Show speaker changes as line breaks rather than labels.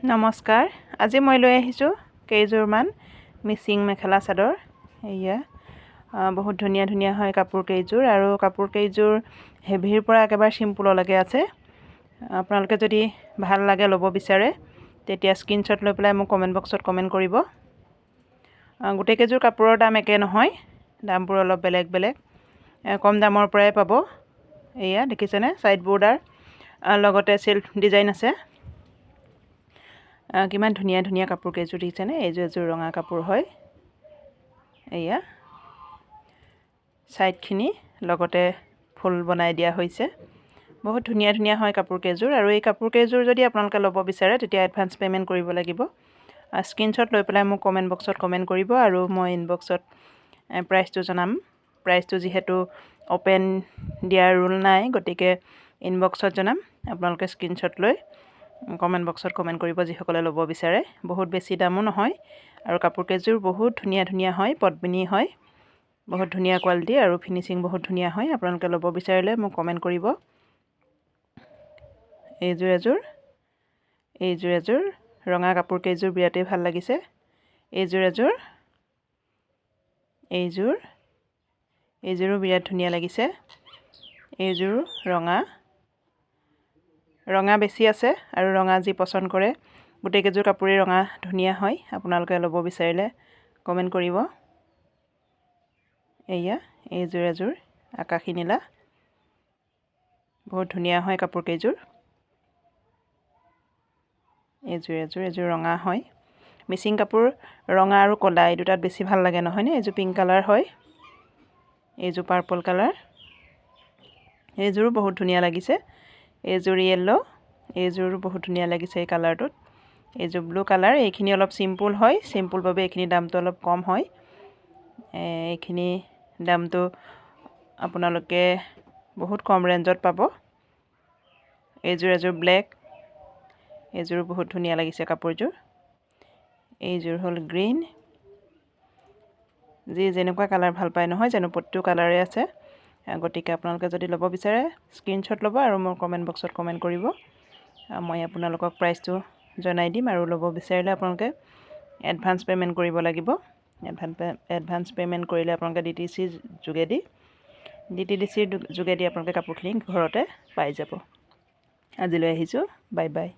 নমস্কাৰ। আজি মই লৈ আহিছোঁ কেইযোৰমান মিচিং মেখেলা চাদৰ। এয়া বহুত ধুনীয়া ধুনীয়া হয় কাপোৰ কেইযোৰ, আৰু কাপোৰ কেইযোৰ হেভিৰ পৰা একেবাৰে চিম্পুললৈকে আছে। আপোনালোকে যদি ভাল লাগে ল'ব বিচাৰে তেতিয়া স্ক্ৰীনশ্বট লৈ পেলাই মোক কমেণ্ট বক্সত কমেণ্ট কৰিব। গোটেই কেইযোৰ কাপোৰৰ দাম একে নহয়, দামবোৰ অলপ বেলেগ বেলেগ। কম দামৰ পৰাই পাব। এয়া দেখিছেনে, ছাইড বৰ্ডাৰ লগতে চেল্ফ ডিজাইন আছে। কিমান ধুনীয়া ধুনীয়া কাপোৰ কেইযোৰ দেখিছেনে। এইযোৰ এযোৰ ৰঙা কাপোৰ হয়। এয়া ছাইডখিনি লগতে ফুল বনাই দিয়া হৈছে। বহুত ধুনীয়া ধুনীয়া হয় কাপোৰ কেইযোৰ, আৰু এই কাপোৰ কেইযোৰ যদি আপোনালোকে ল'ব বিচাৰে তেতিয়া এডভান্স পে'মেণ্ট কৰিব লাগিব। স্ক্ৰীনশ্বট লৈ পেলাই মোক কমেণ্ট বক্সত কমেণ্ট কৰিব, আৰু মই ইনবক্সত প্ৰাইচটো জনাম। প্ৰাইচটো যিহেতু অ'পেন দিয়াৰ ৰুল নাই, গতিকে ইনবক্সত জনাম। আপোনালোকে স্ক্ৰীনশ্বট লৈ কমেণ্ট বক্সত কমেণ্ট কৰিব যিসকলে ল'ব বিচাৰে। বহুত বেছি দামো নহয়, আৰু কাপোৰ কেইযোৰ বহুত ধুনীয়া ধুনীয়া হয়, পদ্মিনী হয়। বহুত ধুনীয়া কোৱালিটি আৰু ফিনিচিং বহুত ধুনীয়া হয়। আপোনালোকে ল'ব বিচাৰিলে মোক কমেণ্ট কৰিব। এইযোৰ এযোৰ ৰঙা কাপোৰ কেইযোৰ বিৰাটেই ভাল লাগিছে। এইযোৰো বিৰাট ধুনীয়া লাগিছে। এইযোৰো ৰঙা বেছি আছে, আৰু ৰঙা যি পচন্দ কৰে, গোটেই কেইযোৰ কাপোৰেই ৰঙা ধুনীয়া হয়। আপোনালোকে ল'ব বিচাৰিলে কমেণ্ট কৰিব। এয়া এযোৰ আকাশী নীলা, বহুত ধুনীয়া হয় কাপোৰ কেইযোৰ। এযোৰ ৰঙা হয়। মিচিং কাপোৰ ৰঙা আৰু ক'লা এই দুটাত বেছি ভাল লাগে নহয়নে। এইযোৰ পিংক কালাৰ হয়, এইযোৰ পাৰ্পল কালাৰ। এইযোৰো বহুত ধুনীয়া লাগিছে। এইযোৰ য়েল্ল', এইযোৰো বহুত ধুনীয়া লাগিছে এই কালাৰটোত। এইযোৰ ব্লু কালাৰ। এইখিনি অলপ চিম্পুল হয়, চিম্পুল বাবে এইখিনি দামটো অলপ কম হয়। এইখিনি দামটো আপোনালোকে বহুত কম ৰেঞ্জত পাব। এইযোৰ ব্লেক, এইযোৰো বহুত ধুনীয়া লাগিছে কাপোৰযোৰ। এইযোৰ হ'ল গ্ৰীণ। যি যেনেকুৱা কালাৰ ভাল পায় নহয় জানো, প্ৰতিটো কালাৰে আছে। গতিকে আপোনালোকে যদি ল'ব বিচাৰে স্ক্ৰীনশ্বট ল'ব আৰু মোৰ কমেণ্ট বক্সত কমেণ্ট কৰিব। মই আপোনালোকক প্ৰাইচটো জনাই দিম, আৰু ল'ব বিচাৰিলে আপোনালোকে এডভান্স পে'মেণ্ট কৰিব লাগিব। এডভান্স পে'মেণ্ট কৰিলে আপোনালোকে DTCৰ যোগেদি আপোনালোকে কাপোৰখিনি ঘৰতে পাই যাব। আজিলৈ আহিছোঁ, বাই বাই।